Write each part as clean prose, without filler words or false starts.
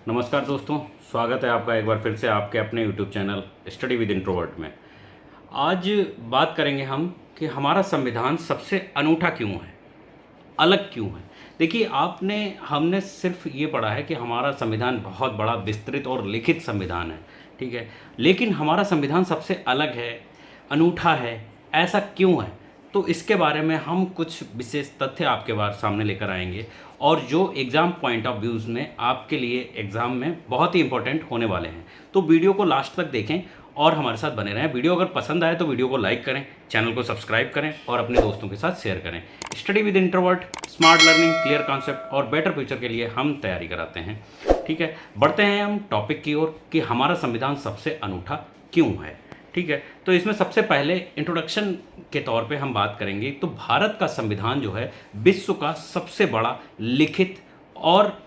नमस्कार दोस्तों, स्वागत है आपका एक बार फिर से आपके अपने YouTube channel study with introvert में। आज बात करेंगे हम कि हमारा संविधान सबसे अनूठा क्यों है, अलग क्यों है। देखिए, हमने सिर्फ ये पढ़ा है कि हमारा संविधान बहुत बड़ा विस्तृत और लिखित संविधान है, ठीक है। लेकिन हमारा संविधान सबसे अलग है, अनूठा है, ऐसा क्यों है? तो इसके बारे में हम कुछ विशेष तथ्य आपके बार सामने लेकर आएंगे और जो एग्ज़ाम पॉइंट ऑफ व्यूज़ में आपके लिए एग्ज़ाम में बहुत ही इंपॉर्टेंट होने वाले हैं। तो वीडियो को लास्ट तक देखें और हमारे साथ बने रहें। वीडियो अगर पसंद आए तो वीडियो को लाइक करें, चैनल को सब्सक्राइब करें और अपने दोस्तों के साथ शेयर करें। Study with introvert, smart learning, clear concept और बेटर फ्यूचर के लिए हम तैयारी कराते हैं, ठीक है। बढ़ते हैं हम टॉपिक की ओर कि हमारा संविधान सबसे अनूठा क्यों है, ठीक है। तो इसमें सबसे पहले इंट्रोडक्शन के तौर पे हम बात करेंगे तो भारत का संविधान जो है विश्व का सबसे बड़ा लिखित और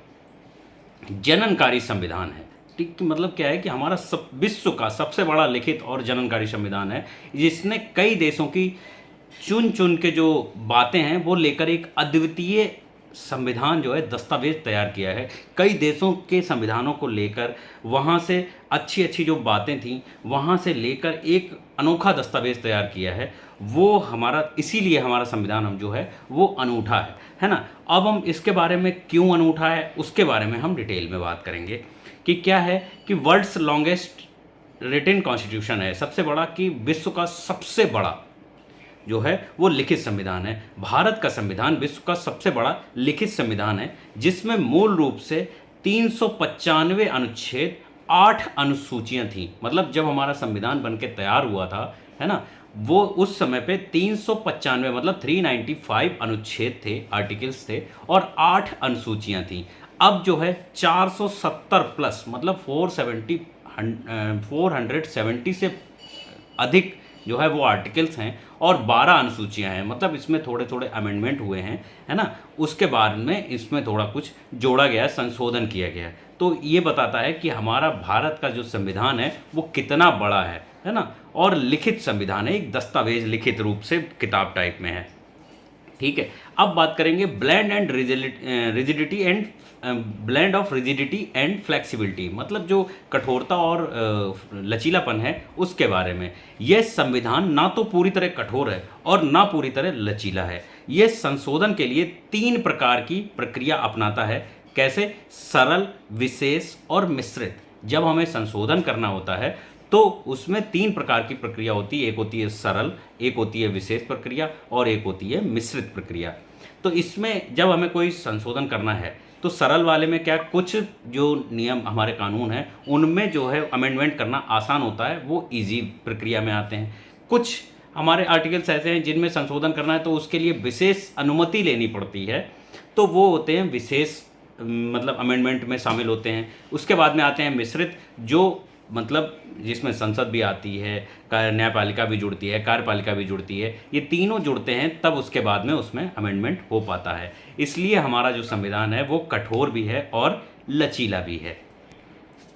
जननकारी संविधान है, ठीक। मतलब क्या है कि हमारा विश्व का सबसे बड़ा लिखित और जननकारी संविधान है, जिसने कई देशों की चुन चुन के जो बातें हैं वो लेकर एक अद्वितीय संविधान जो है दस्तावेज तैयार किया है। कई देशों के संविधानों को लेकर वहाँ से अच्छी अच्छी जो बातें थीं वहाँ से लेकर एक अनोखा दस्तावेज तैयार किया है। वो हमारा, इसीलिए हमारा संविधान हम जो है वो अनूठा है ना। अब हम इसके बारे में क्यों अनूठा है उसके बारे में हम डिटेल में बात करेंगे कि क्या है कि वर्ल्ड्स लॉन्गेस्ट रिटन कॉन्स्टिट्यूशन है, सबसे बड़ा कि विश्व का सबसे बड़ा जो है वो लिखित संविधान है। भारत का संविधान विश्व का सबसे बड़ा लिखित संविधान है, जिसमें मूल रूप से 395 अनुच्छेद, 8 अनुसूचियां थीं। मतलब जब हमारा संविधान बनके तैयार हुआ था, है ना, वो उस समय पे 395 मतलब 395 अनुच्छेद थे, आर्टिकल्स थे और 8 अनुसूचियां थीं। अब जो है 470 प्लस मतलब 470 से अधिक जो है वो आर्टिकल्स हैं और 12 अनुसूचियां हैं। मतलब इसमें थोड़े थोड़े अमेंडमेंट हुए हैं, है ना। उसके बाद में इसमें थोड़ा कुछ जोड़ा गया है, संशोधन किया गया है। तो ये बताता है कि हमारा भारत का जो संविधान है वो कितना बड़ा है ना। और लिखित संविधान है, एक दस्तावेज लिखित रूप से किताब टाइप में है, ठीक है। अब बात करेंगे blend of rigidity and flexibility, मतलब जो कठोरता और लचीलापन है उसके बारे में। यह संविधान ना तो पूरी तरह कठोर है और ना पूरी तरह लचीला है। यह संशोधन के लिए 3 प्रकार की प्रक्रिया अपनाता है। कैसे? सरल, विशेष और मिश्रित। जब हमें संशोधन करना होता है तो उसमें 3 प्रकार की प्रक्रिया होती है। एक होती है सरल, एक होती है विशेष प्रक्रिया और एक होती है मिश्रित प्रक्रिया। तो इसमें जब हमें कोई संशोधन करना है तो सरल वाले में क्या, कुछ जो नियम हमारे कानून हैं उनमें जो है अमेंडमेंट करना आसान होता है, वो इजी प्रक्रिया में आते हैं। कुछ हमारे आर्टिकल्स ऐसे हैं जिनमें संशोधन करना है तो उसके लिए विशेष अनुमति लेनी पड़ती है, तो वो होते हैं विशेष मतलब अमेंडमेंट में शामिल होते हैं। उसके बाद में आते हैं मिश्रित, जो मतलब जिसमें संसद भी आती है, न्यायपालिका भी जुड़ती है, कार्यपालिका भी जुड़ती है, ये तीनों जुड़ते हैं तब उसके बाद में उसमें अमेंडमेंट हो पाता है। इसलिए हमारा जो संविधान है वो कठोर भी है और लचीला भी है।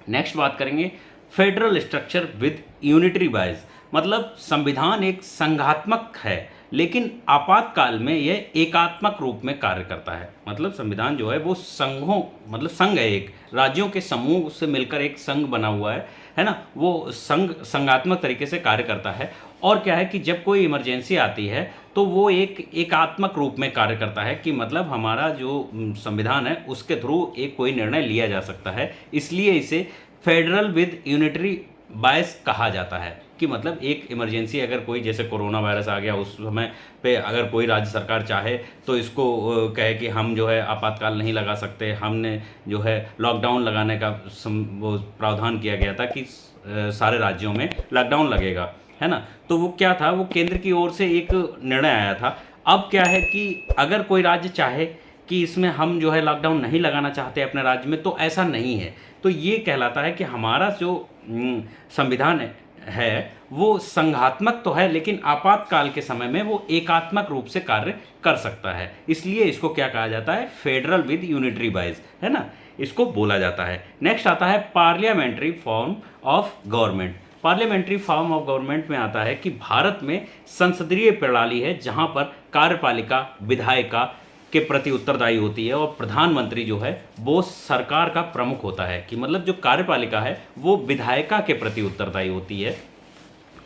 नेक्स्ट बात करेंगे federal structure with unitary bias, मतलब संविधान एक संघात्मक है लेकिन आपातकाल में यह एकात्मक रूप में कार्य करता है। मतलब संविधान जो है वो संघों, मतलब संघ है, एक राज्यों के समूह से मिलकर एक संघ बना हुआ है ना। वो संघात्मक तरीके से कार्य करता है। और क्या है कि जब कोई इमरजेंसी आती है तो वो एक एकात्मक रूप में कार्य करता है कि मतलब हमारा जो संविधान है उसके थ्रू एक कोई निर्णय लिया जा सकता है। इसलिए इसे फेडरल विद यूनिटरी बायस कहा जाता है कि मतलब एक इमरजेंसी, अगर कोई जैसे कोरोना वायरस आ गया उस समय पे अगर कोई राज्य सरकार चाहे तो इसको कहे कि हम जो है आपातकाल नहीं लगा सकते, हमने जो है लॉकडाउन लगाने का वो प्रावधान किया गया था कि सारे राज्यों में लॉकडाउन लगेगा, है ना। तो वो क्या था, वो केंद्र की ओर से एक निर्णय आया था। अब क्या है कि अगर कोई राज्य चाहे कि इसमें हम जो है लॉकडाउन नहीं लगाना चाहते अपने राज्य में, तो ऐसा नहीं है। तो ये कहलाता है कि हमारा जो संविधान है वो संघात्मक तो है लेकिन आपातकाल के समय में वो एकात्मक रूप से कार्य कर सकता है। इसलिए इसको क्या कहा जाता है, फेडरल विद यूनिटरी बाइज, है ना, इसको बोला जाता है। नेक्स्ट आता है parliamentary form of government. Parliamentary form of government में आता है कि भारत में संसदीय प्रणाली है जहां पर कार्यपालिका, विधायिका के प्रति उत्तरदायी होती है, और प्रधानमंत्री जो है वो सरकार का प्रमुख होता है, कि मतलब जो कार्यपालिका है वो विधायिका के प्रति उत्तरदायी होती है।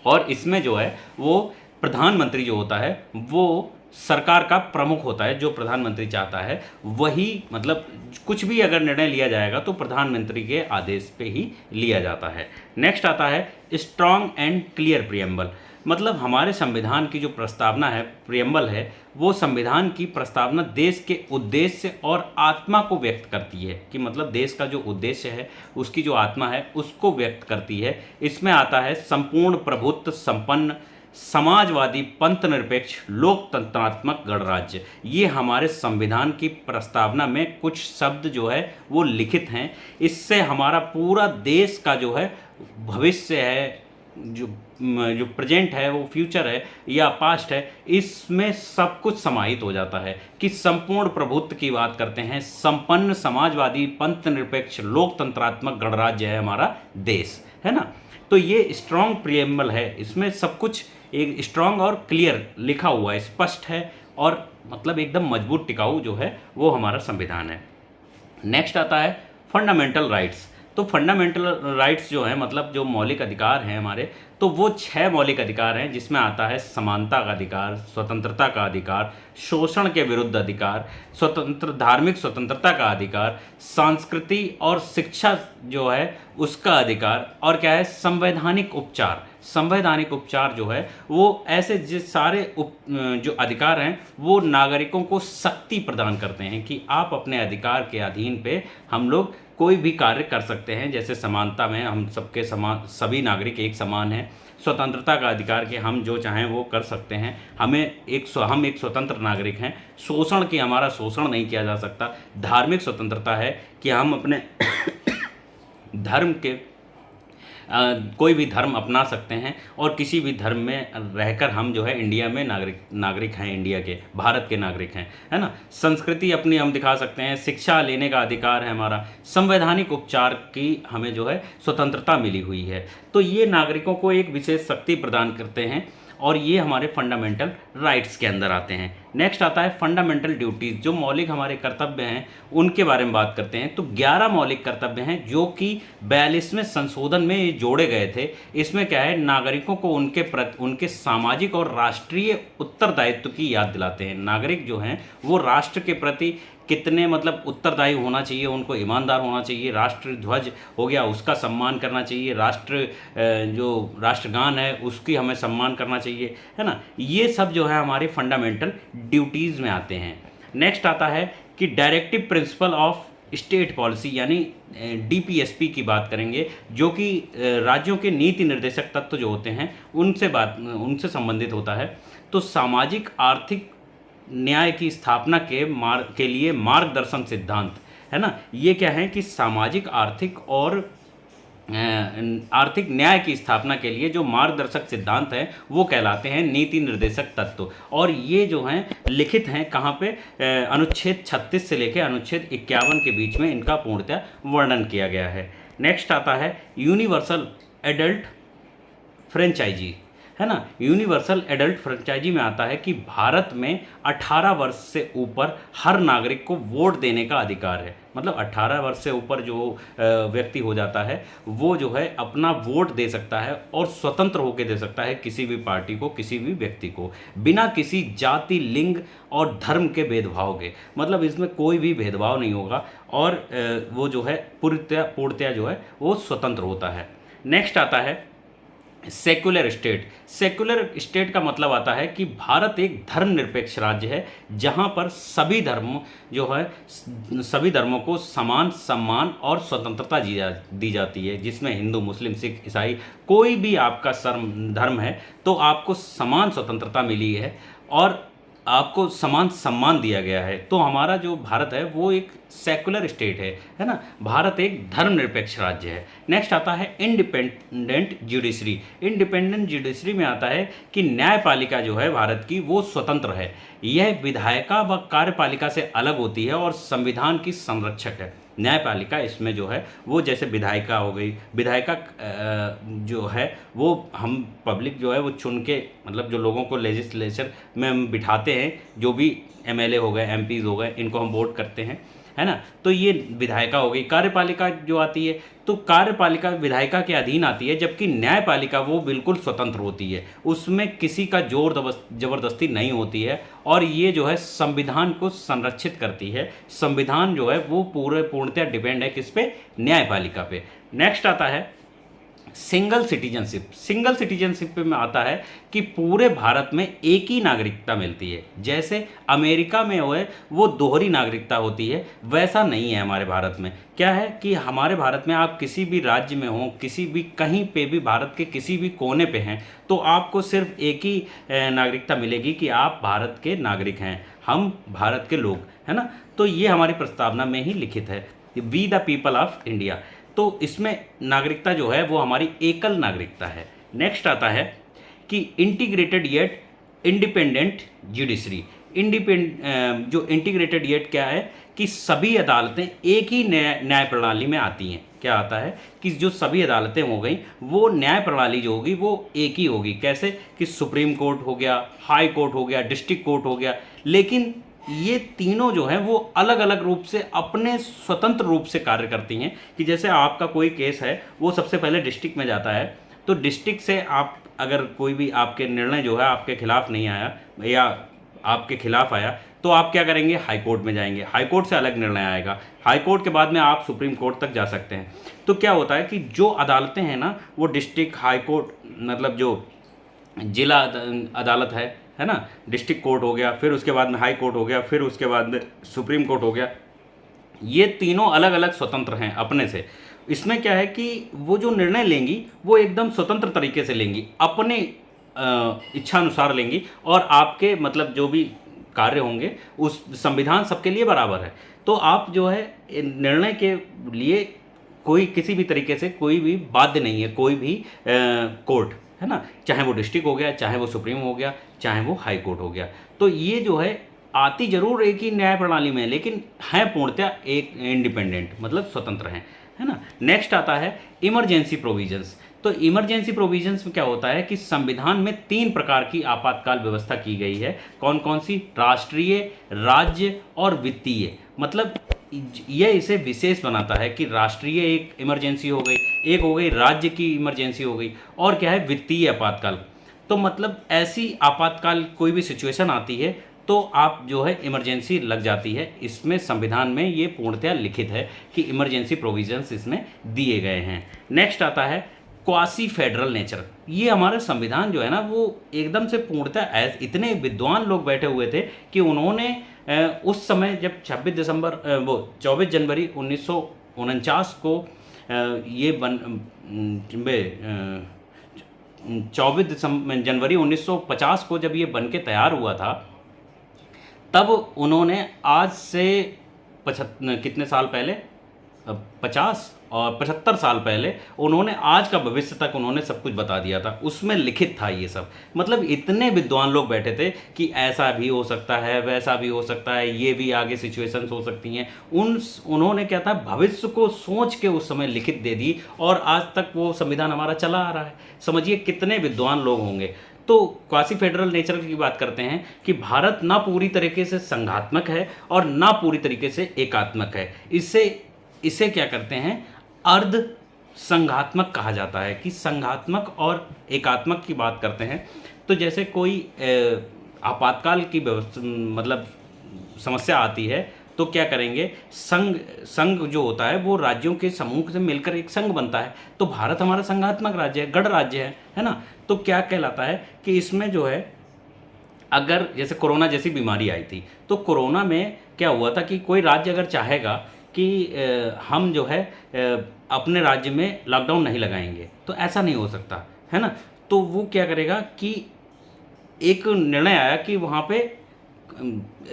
और इसमें जो है वो प्रधानमंत्री जो होता है वो सरकार का प्रमुख होता है। जो प्रधानमंत्री चाहता है वही, मतलब कुछ भी अगर निर्णय लिया जाएगा तो प्रधानमंत्री के आदेश पे ही लिया जाता है। नेक्स्ट आता है स्ट्रॉन्ग एंड क्लियर प्रियम्बल। मतलब हमारे संविधान की जो प्रस्तावना है, प्रियम्बल है, वो संविधान की प्रस्तावना देश के उद्देश्य और आत्मा को व्यक्त करती है, कि मतलब देश का जो उद्देश्य है, उसकी जो आत्मा है उसको व्यक्त करती है। इसमें आता है संपूर्ण प्रभुत्व संपन्न समाजवादी पंथ निरपेक्ष लोकतंत्रात्मक गणराज्य। ये हमारे संविधान की प्रस्तावना में कुछ शब्द जो है वो लिखित हैं। इससे हमारा पूरा देश का जो है भविष्य है, जो प्रेजेंट है, वो फ्यूचर है या पास्ट है, इसमें सब कुछ समाहित हो जाता है। कि संपूर्ण प्रभुत्व की बात करते हैं, संपन्न समाजवादी पंथ निरपेक्ष लोकतंत्रात्मक गणराज्य है हमारा देश, है ना। तो ये स्ट्रॉन्ग प्रियम्बल है, इसमें सब कुछ एक स्ट्रॉन्ग और क्लियर लिखा हुआ है, स्पष्ट है, और मतलब एकदम मजबूत टिकाऊ जो है वो हमारा संविधान है। नेक्स्ट आता है फंडामेंटल राइट्स। तो फंडामेंटल राइट्स जो है, मतलब जो मौलिक अधिकार हैं हमारे, तो वो 6 मौलिक अधिकार हैं, जिसमें आता है समानता का अधिकार, स्वतंत्रता का अधिकार, शोषण के विरुद्ध अधिकार, स्वतंत्र धार्मिक स्वतंत्रता का अधिकार, संस्कृति और शिक्षा जो है उसका अधिकार, और क्या है संवैधानिक उपचार। संवैधानिक उपचार जो है वो ऐसे जिस सारे जो अधिकार हैं वो नागरिकों को शक्ति प्रदान करते हैं कि आप अपने अधिकार के अधीन पे हम लोग कोई भी कार्य कर सकते हैं। जैसे समानता में हम सबके समान, सभी नागरिक एक समान हैं। स्वतंत्रता का अधिकार कि हम जो चाहें वो कर सकते हैं, हम एक स्वतंत्र नागरिक हैं, शोषण की हमारा शोषण नहीं किया जा सकता। धार्मिक स्वतंत्रता है कि हम अपने धर्म के कोई भी धर्म अपना सकते हैं, और किसी भी धर्म में रहकर हम जो है इंडिया में नागरिक हैं, इंडिया के, भारत के नागरिक हैं, है ना। संस्कृति अपनी हम दिखा सकते हैं, शिक्षा लेने का अधिकार है हमारा, संवैधानिक उपचार की हमें जो है स्वतंत्रता मिली हुई है। तो ये नागरिकों को एक विशेष शक्ति प्रदान करते हैं, और ये हमारे फंडामेंटल राइट्स के अंदर आते हैं। नेक्स्ट आता है फंडामेंटल ड्यूटीज़, जो मौलिक हमारे कर्तव्य हैं उनके बारे में बात करते हैं। तो 11 मौलिक कर्तव्य हैं जो कि 42वें संशोधन में ये जोड़े गए थे। इसमें क्या है, नागरिकों को उनके सामाजिक और राष्ट्रीय उत्तरदायित्व की याद दिलाते हैं। नागरिक जो हैं वो राष्ट्र के प्रति कितने मतलब उत्तरदायी होना चाहिए, उनको ईमानदार होना चाहिए, राष्ट्र ध्वज हो गया उसका सम्मान करना चाहिए, जो राष्ट्रगान है उसकी हमें सम्मान करना चाहिए, है ना। ये सब जो है हमारे फंडामेंटल ड्यूटीज़ में आते हैं। नेक्स्ट आता है कि directive principle of state policy, यानी डीपीएसपी की बात करेंगे, जो कि राज्यों के नीति निर्देशक तत्व जो होते हैं उनसे संबंधित होता है। तो सामाजिक आर्थिक न्याय की स्थापना के लिए मार्गदर्शन सिद्धांत, है ना। ये क्या है कि सामाजिक आर्थिक न्याय की स्थापना के लिए जो मार्गदर्शक सिद्धांत हैं वो कहलाते हैं नीति निर्देशक तत्व। और ये जो हैं लिखित हैं कहाँ पे, अनुच्छेद 36 से लेकर अनुच्छेद 51 के बीच में इनका पूर्णतः वर्णन किया गया है। नेक्स्ट आता है यूनिवर्सल एडल्ट फ्रेंचाइजी, है ना। यूनिवर्सल एडल्ट फ्रेंचाइजी में आता है कि भारत में 18 वर्ष से ऊपर हर नागरिक को वोट देने का अधिकार है। मतलब 18 वर्ष से ऊपर जो व्यक्ति हो जाता है वो जो है अपना वोट दे सकता है, और स्वतंत्र होकर दे सकता है किसी भी पार्टी को, किसी भी व्यक्ति को, बिना किसी जाति, लिंग और धर्म के भेदभाव के। मतलब इसमें कोई भी भेदभाव नहीं होगा, और वो जो है पूर्णतया जो है वो स्वतंत्र होता है। नेक्स्ट आता है सेक्युलर स्टेट। सेक्युलर स्टेट का मतलब आता है कि भारत एक धर्मनिरपेक्ष राज्य है जहां पर सभी धर्मों को समान सम्मान और स्वतंत्रता दी जाती है, जिसमें हिंदू, मुस्लिम, सिख, ईसाई, कोई भी आपका धर्म है तो आपको समान स्वतंत्रता मिली है और आपको समान सम्मान दिया गया है। तो हमारा जो भारत है वो एक सेकुलर स्टेट है ना। भारत एक धर्मनिरपेक्ष राज्य है। नेक्स्ट आता है इंडिपेंडेंट जुडिशरी। इंडिपेंडेंट जुडिशरी में आता है कि न्यायपालिका जो है भारत की वो स्वतंत्र है। यह विधायिका व कार्यपालिका से अलग होती है और संविधान की संरक्षक है। न्यायपालिका इसमें जो है वो जैसे विधायिका हो गई, विधायिका जो है वो हम पब्लिक जो है वो चुन के, मतलब जो लोगों को लेजिस्लेचर में हम बिठाते हैं, जो भी एमएलए हो गए, एमपीज़ हो गए, इनको हम वोट करते हैं, है ना। तो ये विधायिका हो गई। कार्यपालिका जो आती है, तो कार्यपालिका विधायिका के अधीन आती है, जबकि न्यायपालिका वो बिल्कुल स्वतंत्र होती है, उसमें किसी का जोर जबरदस्ती नहीं होती है, और ये जो है संविधान को संरक्षित करती है। संविधान जो है वो पूर्णतः डिपेंड है किस पे, न्यायपालिका पे। नेक्स्ट आता है सिंगल सिटीजनशिप। सिंगल सिटीजनशिप में आता है कि पूरे भारत में एक ही नागरिकता मिलती है। जैसे अमेरिका में वो दोहरी नागरिकता होती है, वैसा नहीं है हमारे भारत में। क्या है कि हमारे भारत में आप किसी भी राज्य में हो, किसी भी कहीं पे भी भारत के किसी भी कोने पे हैं, तो आपको सिर्फ एक ही नागरिकता मिलेगी कि आप भारत के नागरिक हैं, हम भारत के लोग, है ना। तो ये हमारी प्रस्तावना में ही लिखित है, we the people of India. तो इसमें नागरिकता जो है वो हमारी एकल नागरिकता है। नेक्स्ट आता है कि इंटीग्रेटेड येट इंडिपेंडेंट जुडिशरी। जो इंटीग्रेटेड येट क्या है कि सभी अदालतें एक ही न्याय प्रणाली में आती हैं। क्या आता है कि जो सभी अदालतें हो गई वो न्याय प्रणाली जो होगी वो एक ही होगी। कैसे कि सुप्रीम कोर्ट हो गया, हाई कोर्ट हो गया, डिस्ट्रिक्ट कोर्ट हो गया, लेकिन ये तीनों जो हैं वो अलग अलग रूप से अपने स्वतंत्र रूप से कार्य करती हैं। कि जैसे आपका कोई केस है वो सबसे पहले डिस्ट्रिक्ट में जाता है, तो डिस्ट्रिक्ट से आप अगर कोई भी आपके निर्णय जो है आपके खिलाफ नहीं आया या आपके खिलाफ आया, तो आप क्या करेंगे, हाई कोर्ट में जाएंगे, हाई कोर्ट से अलग निर्णय आएगा, हाई कोर्ट के बाद में आप सुप्रीम कोर्ट तक जा सकते हैं। तो क्या होता है कि जो अदालतें हैं ना वो डिस्ट्रिक्ट, हाई कोर्ट, मतलब जो जिला अदालत है ना, डिस्ट्रिक्ट कोर्ट हो गया, फिर उसके बाद में हाई कोर्ट हो गया, फिर उसके बाद में सुप्रीम कोर्ट हो गया, ये तीनों अलग अलग स्वतंत्र हैं अपने से। इसमें क्या है कि वो जो निर्णय लेंगी वो एकदम स्वतंत्र तरीके से लेंगी, अपने इच्छा अनुसार लेंगी, और आपके मतलब जो भी कार्य होंगे उस संविधान सबके लिए बराबर है। तो आप जो है निर्णय के लिए कोई किसी भी तरीके से कोई भी बाध्य नहीं है, कोई भी कोर्ट, है ना, चाहे वो डिस्ट्रिक्ट हो गया, चाहे वो सुप्रीम हो गया, चाहे वो हाई कोर्ट हो गया। तो ये जो है आती जरूर एक ही न्याय प्रणाली में, लेकिन है पूर्णतः एक इंडिपेंडेंट, मतलब स्वतंत्र हैं, है ना। नेक्स्ट आता है इमरजेंसी प्रोविजंस। तो इमरजेंसी प्रोविजंस में क्या होता है कि संविधान में 3 प्रकार की आपातकाल व्यवस्था की गई है। कौन कौन सी? राष्ट्रीय, राज्य और वित्तीय। मतलब यह इसे विशेष बनाता है कि राष्ट्रीय एक इमरजेंसी हो गई, एक हो गई राज्य की इमरजेंसी हो गई, और क्या है, वित्तीय आपातकाल। तो मतलब ऐसी आपातकाल कोई भी सिचुएशन आती है तो आप जो है इमरजेंसी लग जाती है। इसमें संविधान में ये पूर्णतः लिखित है कि इमरजेंसी प्रोविजंस इसमें दिए गए हैं। नेक्स्ट आता है क्वासी फेडरल नेचर। ये हमारे संविधान जो है ना वो एकदम से पूर्णतः इतने विद्वान लोग बैठे हुए थे कि उन्होंने उस समय जब 24 जनवरी 1949 को ये 24 जनवरी 1950 को जब ये बन के तैयार हुआ था, तब उन्होंने आज से कितने साल पहले, 50 और 75 साल पहले उन्होंने आज का भविष्य तक उन्होंने सब कुछ बता दिया था। उसमें लिखित था ये सब। मतलब इतने विद्वान लोग बैठे थे कि ऐसा भी हो सकता है, वैसा भी हो सकता है, ये भी आगे सिचुएशंस हो सकती हैं। उन्होंने क्या था, भविष्य को सोच के उस समय लिखित दे दी, और आज तक वो संविधान हमारा चला आ रहा है। समझिए कितने विद्वान लोग होंगे। तो क्वासी फेडरल नेचर की बात करते हैं कि भारत ना पूरी तरीके से संघात्मक है और ना पूरी तरीके से एकात्मक है। इसे क्या करते हैं, अर्ध संघात्मक कहा जाता है। कि संघात्मक और एकात्मक की बात करते हैं तो जैसे कोई आपातकाल की मतलब समस्या आती है तो क्या करेंगे, संघ जो होता है वो राज्यों के समूह से मिलकर एक संघ बनता है। तो भारत हमारा संघात्मक राज्य है, गण राज्य है ना। तो क्या कहलाता है कि इसमें जो है, अगर जैसे कोरोना जैसी बीमारी आई थी, तो कोरोना में क्या हुआ था कि कोई राज्य अगर चाहेगा कि हम जो है अपने राज्य में लॉकडाउन नहीं लगाएंगे, तो ऐसा नहीं हो सकता, है ना। तो वो क्या करेगा कि एक निर्णय आया कि वहाँ पे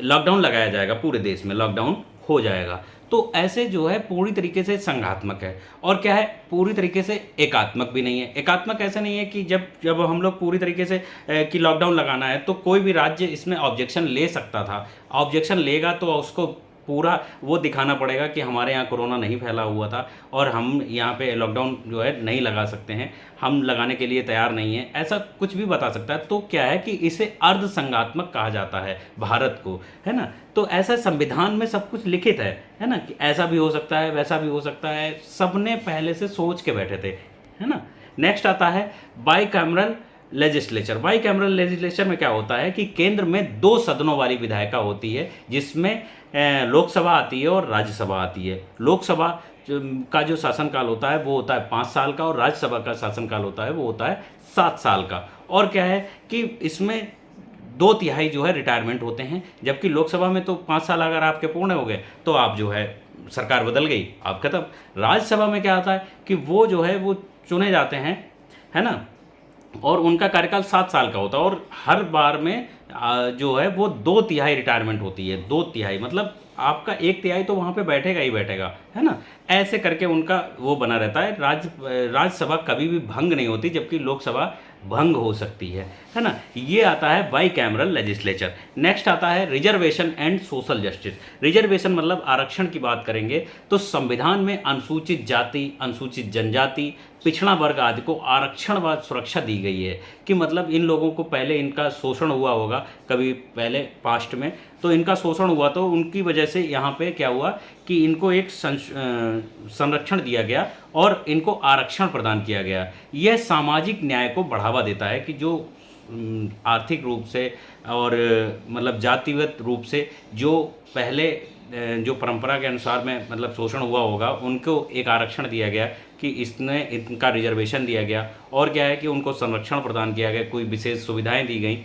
लॉकडाउन लगाया जाएगा, पूरे देश में लॉकडाउन हो जाएगा। तो ऐसे जो है पूरी तरीके से संघात्मक है, और क्या है, पूरी तरीके से एकात्मक भी नहीं है। एकात्मक ऐसा नहीं है कि जब हम लोग पूरी तरीके से कि लॉकडाउन लगाना है तो कोई भी राज्य इसमें ऑब्जेक्शन ले सकता था। ऑब्जेक्शन लेगा तो उसको पूरा वो दिखाना पड़ेगा कि हमारे यहाँ कोरोना नहीं फैला हुआ था और हम यहाँ पे लॉकडाउन जो है नहीं लगा सकते हैं, हम लगाने के लिए तैयार नहीं हैं, ऐसा कुछ भी बता सकता है। तो क्या है कि इसे अर्ध संघात्मक कहा जाता है भारत को, है ना। तो ऐसा संविधान में सब कुछ लिखित है ना, कि ऐसा भी हो सकता है, वैसा भी हो सकता है, सबने पहले से सोच के बैठे थे, है ना। नेक्स्ट आता है बाईकैमरल लेजिस्लेचर। बाईकैमरल लेजिस्लेचर में क्या होता है कि केंद्र में 2 सदनों वाली विधायिका होती है, जिसमें लोकसभा आती है और राज्यसभा आती है। लोकसभा का जो शासनकाल होता है वो होता है 5 साल का और राज्यसभा का शासनकाल होता है वो होता है 7 साल का। और क्या है कि इसमें 2/3 जो है रिटायरमेंट होते हैं, जबकि लोकसभा में तो 5 साल अगर आपके पूर्ण हो गए तो आप जो है सरकार बदल गई, आप खत्म। राज्यसभा में क्या आता है कि वो जो है वो चुने जाते हैं, है ना, और उनका कार्यकाल 7 साल का होता है और हर बार में जो है वो 2/3 रिटायरमेंट होती है। 2/3 मतलब आपका 1/3 तो वहाँ पे बैठेगा ही बैठेगा, है ना। ऐसे करके उनका वो बना रहता है। राज्यसभा कभी भी भंग नहीं होती, जबकि लोकसभा भंग हो सकती है ना। ये आता है बाईकैमरल लेजिस्लेचर। नेक्स्ट आता है reservation and social justice. Reservation मतलब आरक्षण की बात करेंगे तो संविधान में अनुसूचित जाति, अनुसूचित जनजाति, पिछड़ा वर्ग आदि को आरक्षण व सुरक्षा दी गई है, कि मतलब इन लोगों को पहले इनका शोषण हुआ होगा कभी पहले पास्ट में, तो इनका शोषण हुआ तो उनकी वजह से यहाँ पे क्या हुआ कि इनको एक संरक्षण दिया गया और इनको आरक्षण प्रदान किया गया। यह सामाजिक न्याय को बढ़ावा देता है कि जो आर्थिक रूप से और मतलब जातिगत रूप से जो पहले जो परंपरा के अनुसार में मतलब शोषण हुआ होगा उनको एक आरक्षण दिया गया, कि इसने इनका रिजर्वेशन दिया गया और क्या है कि उनको संरक्षण प्रदान किया गया, कोई विशेष सुविधाएं दी गई।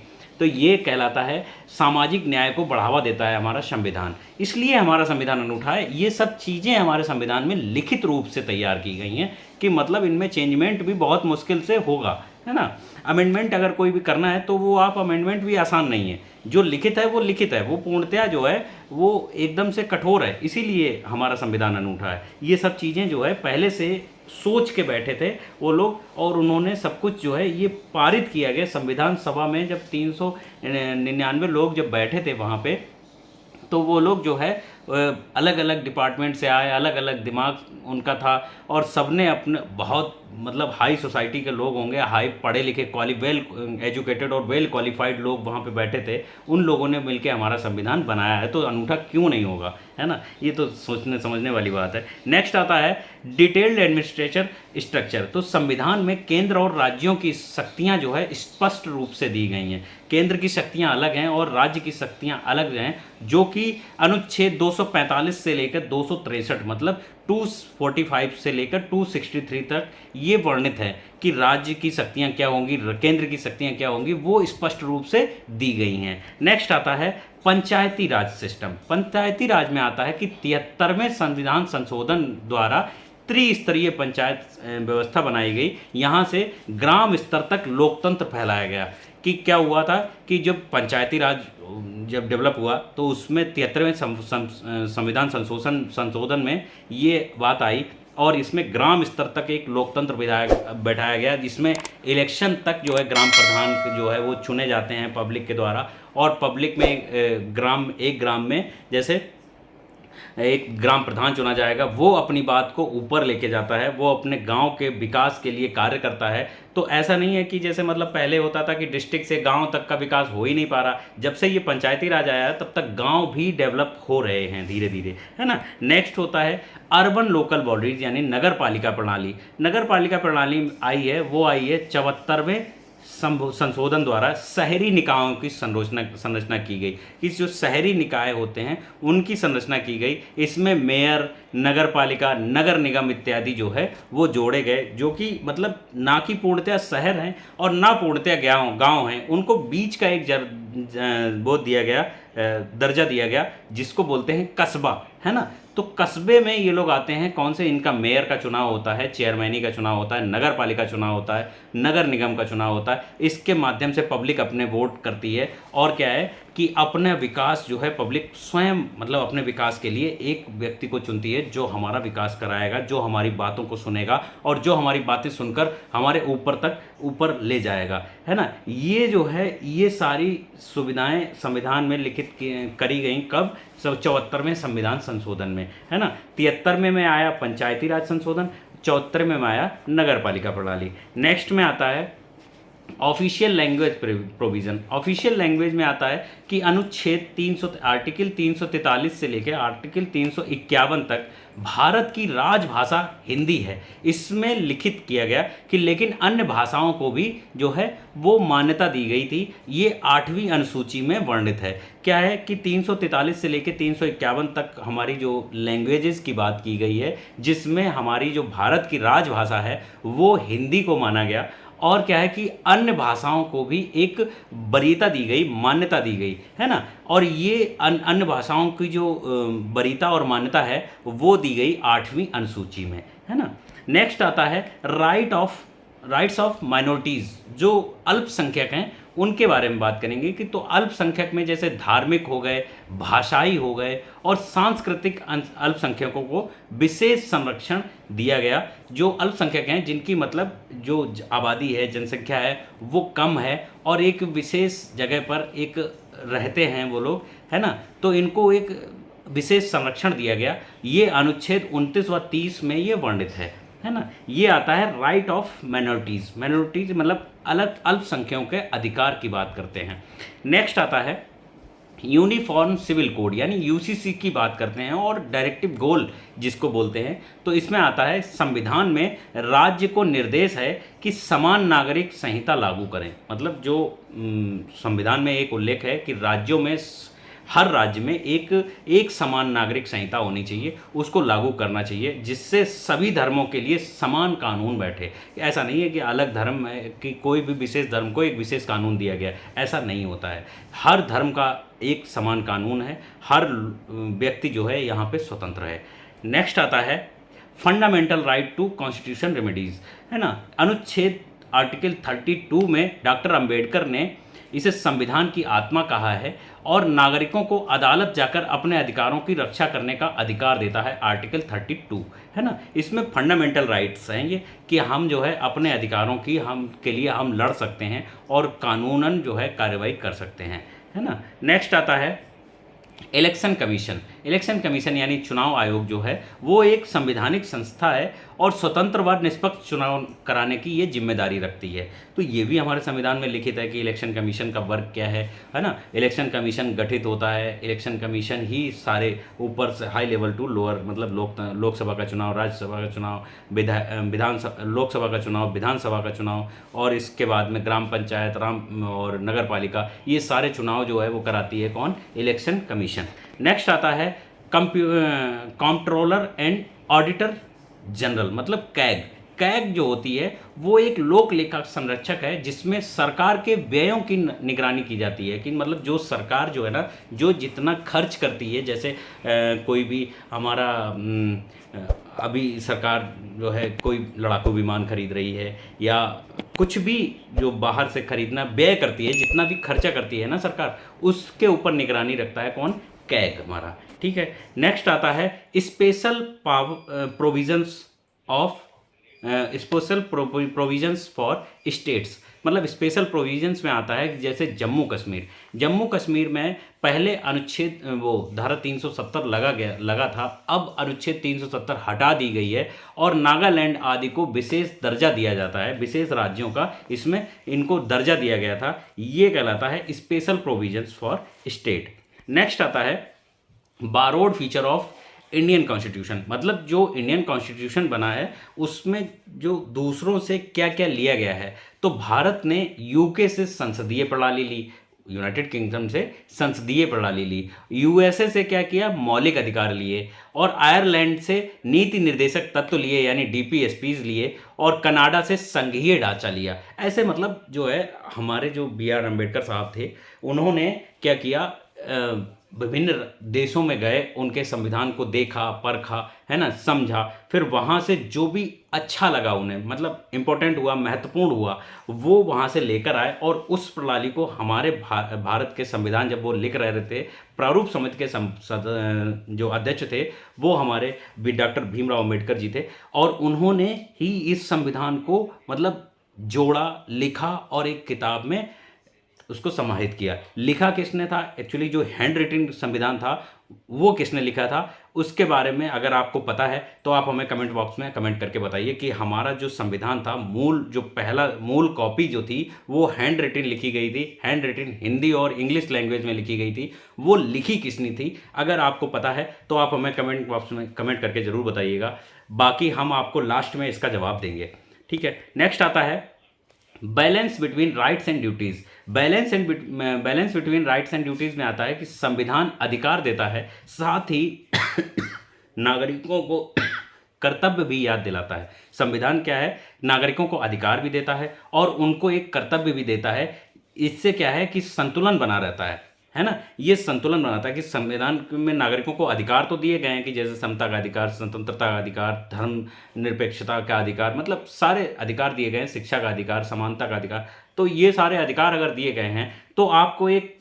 तो ये कहलाता है सामाजिक न्याय को बढ़ावा देता है हमारा संविधान, इसलिए हमारा संविधान अनूठा है। ये सब चीज़ें हमारे संविधान में लिखित रूप से तैयार की गई हैं, कि मतलब इनमें चेंजमेंट भी बहुत मुश्किल से होगा, है ना। अमेंडमेंट अगर कोई भी करना है तो वो आप अमेंडमेंट भी आसान नहीं है, जो लिखित है वो लिखित है, वो पूर्णतया जो है वो एकदम से कठोर है, इसीलिए हमारा संविधान अनूठा है। ये सब चीज़ें जो है पहले से सोच के बैठे थे वो लोग, और उन्होंने सब कुछ जो है ये पारित किया गया संविधान सभा में। जब 399 लोग जब बैठे थे वहाँ पे, तो वो लोग जो है अलग अलग डिपार्टमेंट से आए, अलग अलग दिमाग उनका था, और सबने अपने बहुत मतलब हाई सोसाइटी के लोग होंगे, हाई पढ़े लिखे वेल एजुकेटेड और वेल क्वालिफाइड लोग वहाँ पे बैठे थे, उन लोगों ने मिलकर हमारा संविधान बनाया है, तो अनूठा क्यों नहीं होगा, है ना। ये तो सोचने समझने वाली बात है। नेक्स्ट आता है डिटेल्ड एडमिनिस्ट्रेशन स्ट्रक्चर। तो संविधान में केंद्र और राज्यों की शक्तियाँ जो है स्पष्ट रूप से दी गई हैं। केंद्र की शक्तियाँ अलग हैं और राज्य की शक्तियाँ अलग हैं, जो कि अनुच्छेद 245 से लेकर 263 मतलब 245 से लेकर 263 तक ये वर्णित है कि राज्य की शक्तियाँ क्या होंगी, केंद्र की शक्तियाँ क्या होंगी, वो स्पष्ट रूप से दी गई हैं। नेक्स्ट आता है पंचायती राज सिस्टम। पंचायती राज में आता है कि 73वें संविधान संशोधन द्वारा त्रिस्तरीय पंचायत व्यवस्था बनाई गई। यहाँ से ग्राम स्तर तक लोकतंत्र फैलाया गया। कि क्या हुआ था कि जब पंचायती राज जब डेवलप हुआ तो उसमें 73वें संविधान संशोधन में ये बात आई, और इसमें ग्राम स्तर तक एक लोकतंत्र बैठाया गया, जिसमें इलेक्शन तक जो है ग्राम प्रधान जो है वो चुने जाते हैं पब्लिक के द्वारा, और पब्लिक में एक ग्राम में जैसे एक ग्राम प्रधान चुना जाएगा, वो अपनी बात को ऊपर लेके जाता है, वो अपने गांव के विकास के लिए कार्य करता है। तो ऐसा नहीं है कि जैसे मतलब पहले होता था कि डिस्ट्रिक्ट से गांव तक का विकास हो ही नहीं पा रहा। जब से ये पंचायती राज आया है तब तक गांव भी डेवलप हो रहे हैं धीरे धीरे, है ना। नेक्स्ट होता है अर्बन लोकल बॉडीज यानी नगर पालिका प्रणाली। नगर पालिका प्रणाली आई है 74वें संशोधन द्वारा शहरी निकायों की संरचना की गई। इस जो शहरी निकाय होते हैं उनकी संरचना की गई। इसमें मेयर, नगर पालिका, नगर निगम इत्यादि जो है वो जोड़े गए, जो कि मतलब ना कि पूर्णतया शहर हैं और ना पूर्णतया गांव हैं, उनको बीच का एक वो दिया गया, दर्जा दिया गया, जिसको बोलते हैं कस्बा, है ना। तो कस्बे में ये लोग आते हैं, कौन से, इनका मेयर का चुनाव होता है, चेयरमैनी का चुनाव होता है, नगर पालिका चुनाव होता है, नगर निगम का चुनाव होता है। इसके माध्यम से पब्लिक अपने वोट करती है और क्या है कि अपना विकास जो है पब्लिक स्वयं मतलब अपने विकास के लिए एक व्यक्ति को चुनती है जो हमारा विकास कराएगा, जो हमारी बातों को सुनेगा और जो हमारी बातें सुनकर हमारे ऊपर ले जाएगा, है ना। ये जो है ये सारी सुविधाएं संविधान में लिखित करी गई कब, 74वें संविधान संशोधन में, है ना। 73 में आया पंचायती राज संशोधन, 74 में आया नगर पालिका प्रणाली। नेक्स्ट में आता है official language provision. Official language में आता है कि अनुच्छेद 300 आर्टिकल 343 से लेकर आर्टिकल 351 तक भारत की राजभाषा हिंदी है। इसमें लिखित किया गया कि लेकिन अन्य भाषाओं को भी जो है वो मान्यता दी गई थी। ये 8वीं अनुसूची में वर्णित है। क्या है कि 343 से लेकर 351 तक हमारी जो लैंग्वेजेस की बात की गई है, जिसमें हमारी जो भारत की राजभाषा है वो हिंदी को माना गया। और क्या है कि अन्य भाषाओं को भी एक वरीयता दी गई, मान्यता दी गई, है ना। और ये अन्य भाषाओं की जो वरीयता और मान्यता है वो दी गई 8वीं अनुसूची में, है ना। नेक्स्ट आता है राइट्स ऑफ माइनॉरिटीज़। जो अल्पसंख्यक हैं उनके बारे में बात करेंगे कि तो अल्पसंख्यक में जैसे धार्मिक हो गए, भाषाई हो गए और सांस्कृतिक अल्पसंख्यकों को विशेष संरक्षण दिया गया। जो अल्पसंख्यक हैं जिनकी मतलब जो आबादी है, जनसंख्या है वो कम है और एक विशेष जगह पर एक रहते हैं वो लोग, है ना, तो इनको एक विशेष संरक्षण दिया गया। ये अनुच्छेद 29 व 30 में ये वर्णित है ना। ये आता है राइट ऑफ माइनॉरिटीज मतलब अलग अल्पसंख्यकों के अधिकार की बात करते हैं। नेक्स्ट आता है यूनिफॉर्म सिविल कोड यानी यूसीसी की बात करते हैं और डायरेक्टिव गोल जिसको बोलते हैं। तो इसमें आता है संविधान में राज्य को निर्देश है कि समान नागरिक संहिता लागू करें। मतलब जो संविधान में एक उल्लेख है कि राज्यों में हर राज्य में एक समान नागरिक संहिता होनी चाहिए, उसको लागू करना चाहिए जिससे सभी धर्मों के लिए समान कानून बैठे। ऐसा नहीं है कि अलग धर्म है कि कोई भी विशेष धर्म को एक विशेष कानून दिया गया, ऐसा नहीं होता है। हर धर्म का एक समान कानून है, हर व्यक्ति जो है यहाँ पे स्वतंत्र है। नेक्स्ट आता है fundamental right to constitution remedies, है ना। अनुच्छेद आर्टिकल 32 में डॉक्टर अंबेडकर ने इसे संविधान की आत्मा कहा है और नागरिकों को अदालत जाकर अपने अधिकारों की रक्षा करने का अधिकार देता है। आर्टिकल 32 है ना। इसमें फंडामेंटल राइट्स हैं ये कि हम जो है अपने अधिकारों की के लिए हम लड़ सकते हैं और कानूनन जो है कार्रवाई कर सकते हैं, है ना। नेक्स्ट आता है इलेक्शन कमीशन यानी चुनाव आयोग जो है वो एक संवैधानिक संस्था है और स्वतंत्र व निष्पक्ष चुनाव कराने की ये जिम्मेदारी रखती है। तो ये भी हमारे संविधान में लिखित है कि इलेक्शन कमीशन का वर्क क्या है ना। इलेक्शन कमीशन गठित होता है, इलेक्शन कमीशन ही सारे ऊपर से हाई लेवल टू लोअर मतलब लोकसभा का चुनाव, राज्यसभा का चुनाव, लोकसभा का चुनाव, विधानसभा का चुनाव और इसके बाद में ग्राम पंचायत और नगर पालिका, ये सारे चुनाव जो है वो कराती है कौन, इलेक्शन कमीशन। नेक्स्ट आता है कंट्रोलर एंड ऑडिटर जनरल मतलब कैग जो होती है वो एक लोक लेखा संरक्षक है जिसमें सरकार के व्ययों की निगरानी की जाती है। कि मतलब जो सरकार जो है ना जो जितना खर्च करती है, जैसे कोई भी हमारा अभी सरकार जो है कोई लड़ाकू विमान खरीद रही है या कुछ भी जो बाहर से खरीदना व्यय करती है, जितना भी खर्चा करती है ना सरकार, उसके ऊपर निगरानी रखता है कौन, कैग हमारा, ठीक है। नेक्स्ट आता है स्पेशल प्रोविजंस फॉर स्टेट्स मतलब स्पेशल प्रोविजंस में आता है जैसे जम्मू कश्मीर में पहले अनुच्छेद वो धारा 370 लगा था, अब अनुच्छेद 370 हटा दी गई है और नागालैंड आदि को विशेष दर्जा दिया जाता है। विशेष राज्यों का इसमें इनको दर्जा दिया गया था, ये कहलाता है special provisions for state. Next आता है borrowed feature of Indian constitution मतलब जो इंडियन कॉन्स्टिट्यूशन बना है उसमें जो दूसरों से क्या क्या लिया गया है। तो भारत ने यूके से संसदीय प्रणाली ली, यूनाइटेड किंगडम से संसदीय प्रणाली ली, यूएसए से क्या किया, मौलिक अधिकार लिए और आयरलैंड से नीति निर्देशक तत्व लिए यानी डीपीएसपीज लिए और कनाडा से संघीय ढांचा लिया। ऐसे मतलब जो है हमारे जो BR अम्बेडकर साहब थे उन्होंने क्या किया, विभिन्न देशों में गए, उनके संविधान को देखा, परखा, है ना, समझा, फिर वहाँ से जो भी अच्छा लगा उन्हें, मतलब इम्पोर्टेंट हुआ, महत्वपूर्ण हुआ, वो वहाँ से लेकर आए और उस प्रणाली को हमारे भारत के संविधान जब वो लिख रहे थे, प्रारूप समिति के जो अध्यक्ष थे वो हमारे डॉक्टर भीमराव अम्बेडकर जी थे, और उन्होंने ही इस संविधान को मतलब जोड़ा, लिखा और एक किताब में उसको समाहित किया। लिखा किसने था एक्चुअली, जो हैंड रिटन संविधान था वो किसने लिखा था, उसके बारे में अगर आपको पता है तो आप हमें कमेंट बॉक्स में कमेंट करके बताइए कि हमारा जो संविधान था, पहला मूल कॉपी जो थी वो हैंड रिटन लिखी गई थी, हैंड रिटन हिंदी और इंग्लिश लैंग्वेज में लिखी गई थी, वो लिखी किसने थी। अगर आपको पता है तो आप हमें कमेंट बॉक्स में कमेंट करके ज़रूर बताइएगा, बाकी हम आपको लास्ट में इसका जवाब देंगे। ठीक है, नेक्स्ट आता है balance between rights and duties. Balance between rights and duties में आता है कि संविधान अधिकार देता है, साथ ही नागरिकों को कर्तव्य भी याद दिलाता है। संविधान क्या है, नागरिकों को अधिकार भी देता है और उनको एक कर्तव्य भी देता है। इससे क्या है कि संतुलन बना रहता है ना, ये संतुलन बनाता है कि संविधान में नागरिकों को अधिकार तो दिए गए हैं कि जैसे समता का अधिकार, स्वतंत्रता का अधिकार, धर्म निरपेक्षता का अधिकार, मतलब सारे अधिकार दिए गए हैं, शिक्षा का अधिकार, समानता का अधिकार। तो ये सारे अधिकार अगर दिए गए हैं तो आपको एक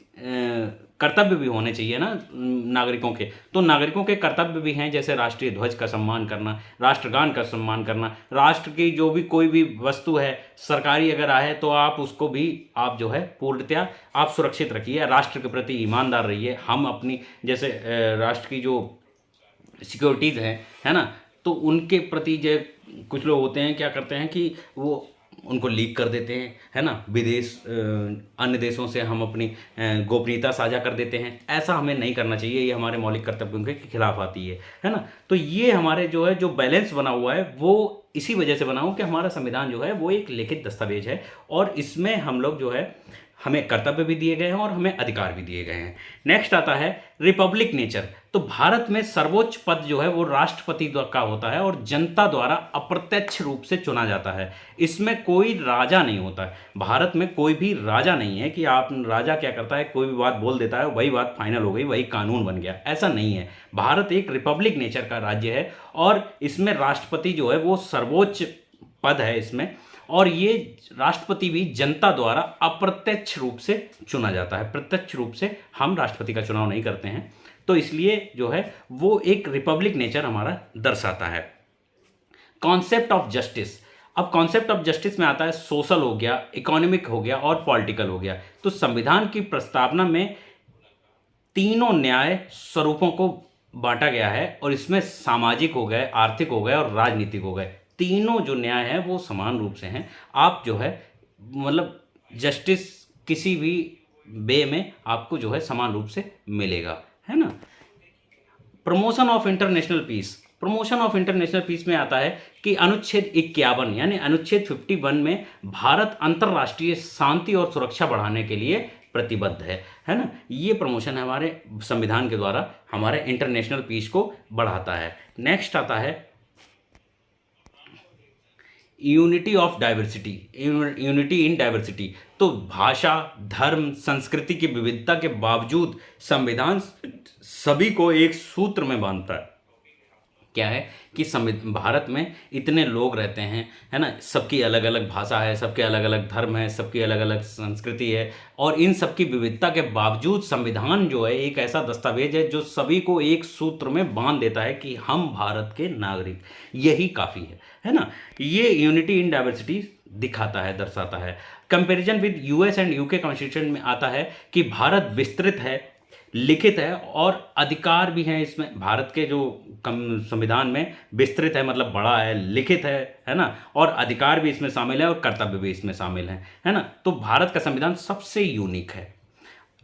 कर्तव्य भी होने चाहिए ना नागरिकों के। तो नागरिकों के कर्तव्य भी हैं, जैसे राष्ट्रीय ध्वज का सम्मान करना, राष्ट्रगान का सम्मान करना, राष्ट्र की जो भी कोई भी वस्तु है सरकारी अगर आए तो आप उसको भी आप जो है पूर्णतया आप सुरक्षित रखिए, राष्ट्र के प्रति ईमानदार रहिए। हम अपनी जैसे राष्ट्र की जो सिक्योरिटीज़ हैं, है ना, तो उनके प्रति जो कुछ लोग होते हैं क्या करते हैं कि वो उनको लीक कर देते हैं, है ना, अन्य देशों से हम अपनी गोपनीयता साझा कर देते हैं। ऐसा हमें नहीं करना चाहिए, ये हमारे मौलिक कर्तव्यों के खिलाफ आती है ना। तो ये हमारे जो है जो बैलेंस बना हुआ है वो इसी वजह से बना हुआ कि हमारा संविधान जो है वो एक लिखित दस्तावेज है और इसमें हम लोग जो है हमें कर्तव्य भी दिए गए हैं और हमें अधिकार भी दिए गए हैं। नेक्स्ट आता है रिपब्लिक नेचर। तो भारत में सर्वोच्च पद जो है वो राष्ट्रपति का होता है और जनता द्वारा अप्रत्यक्ष रूप से चुना जाता है। इसमें कोई राजा नहीं होता है, भारत में कोई भी राजा नहीं है कि आप राजा क्या करता है, कोई भी बात बोल देता है, वही बात फाइनल हो गई, वही कानून बन गया, ऐसा नहीं है। भारत एक रिपब्लिक नेचर का राज्य है और इसमें राष्ट्रपति जो है वो सर्वोच्च पद है इसमें, और ये राष्ट्रपति भी जनता द्वारा अप्रत्यक्ष रूप से चुना जाता है। प्रत्यक्ष रूप से हम राष्ट्रपति का चुनाव नहीं करते हैं, तो इसलिए जो है वो एक रिपब्लिक नेचर हमारा दर्शाता है। Concept of justice. अब कॉन्सेप्ट ऑफ जस्टिस में आता है सोशल हो गया, इकोनॉमिक हो गया और पॉलिटिकल हो गया। तो संविधान की प्रस्तावना में तीनों न्याय स्वरूपों को बांटा गया है और इसमें सामाजिक हो गए, आर्थिक हो गए और राजनीतिक हो गए। तीनों जो न्याय हैं वो समान रूप से हैं। आप जो है मतलब जस्टिस किसी भी वे में आपको जो है समान रूप से मिलेगा, है ना। Promotion of international peace. Promotion of international peace में आता है कि अनुच्छेद 51 यानी अनुच्छेद 51 में भारत अंतर्राष्ट्रीय शांति और सुरक्षा बढ़ाने के लिए प्रतिबद्ध है ना। ये प्रमोशन है हमारे संविधान के द्वारा हमारे इंटरनेशनल पीस को बढ़ाता है। नेक्स्ट आता है unity of diversity, unity in diversity. तो भाषा, धर्म, संस्कृति की विविधता के बावजूद संविधान सभी को एक सूत्र में बांधता है। क्या है कि भारत में इतने लोग रहते हैं, है ना, सबकी अलग अलग भाषा है, सबके अलग अलग धर्म है, सबकी अलग अलग संस्कृति है, और इन सबकी विविधता के बावजूद संविधान जो है एक ऐसा दस्तावेज है जो सभी को एक सूत्र में बांध देता है कि हम भारत के नागरिक, यही काफ़ी है ना। ये यूनिटी इन डाइवर्सिटी दिखाता है, दर्शाता है। Comparison with US and UK constitution में आता है कि भारत विस्तृत है, लिखित है और अधिकार भी हैं इसमें। भारत के जो संविधान में विस्तृत है मतलब बड़ा है, लिखित है ना, और अधिकार भी इसमें शामिल है और कर्तव्य भी इसमें शामिल है ना। तो भारत का संविधान सबसे यूनिक है।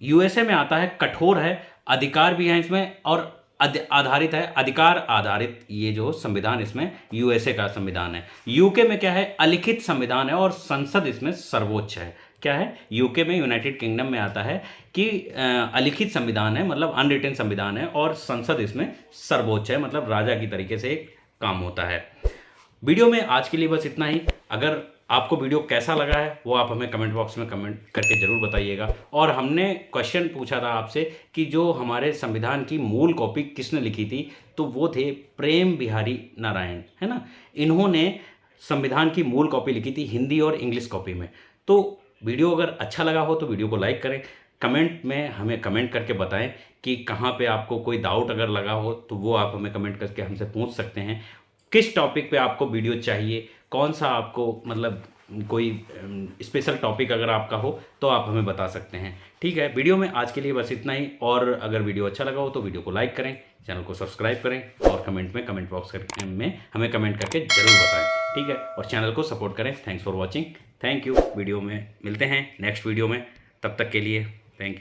यूएसए में आता है कठोर है, अधिकार भी हैं इसमें और आधारित है, अधिकार आधारित ये जो संविधान इसमें यूएसए का संविधान है। यूके में क्या है, अलिखित संविधान है और संसद इसमें सर्वोच्च है। क्या है, यूके में, यूनाइटेड किंगडम में आता है कि अलिखित संविधान है मतलब अनरिटन संविधान है और संसद इसमें सर्वोच्च है मतलब राजा की तरीके से एक काम होता है। वीडियो में आज के लिए बस इतना ही। अगर आपको वीडियो कैसा लगा है वो आप हमें कमेंट बॉक्स में कमेंट करके ज़रूर बताइएगा। और हमने क्वेश्चन पूछा था आपसे कि जो हमारे संविधान की मूल कॉपी किसने लिखी थी, तो वो थे प्रेम बिहारी नारायण, है ना। इन्होंने संविधान की मूल कॉपी लिखी थी हिंदी और इंग्लिश कॉपी में। तो वीडियो अगर अच्छा लगा हो तो वीडियो को लाइक करें, कमेंट में हमें कमेंट करके बताएं कि कहाँ पे आपको कोई डाउट अगर लगा हो तो वो आप हमें कमेंट करके हमसे पूछ सकते हैं। किस टॉपिक पे आपको वीडियो चाहिए, कौन सा आपको मतलब कोई स्पेशल टॉपिक अगर आपका हो तो आप हमें बता सकते हैं। ठीक है, वीडियो में आज के लिए बस इतना ही। और अगर वीडियो अच्छा लगा हो तो वीडियो को लाइक करें, चैनल को सब्सक्राइब करें और कमेंट बॉक्स में हमें कमेंट करके ज़रूर बताएं। ठीक है, और चैनल को सपोर्ट करें। Thanks for watching, thank you. Video में मिलते हैं नेक्स्ट वीडियो में, तब तक के लिए थैंक यू।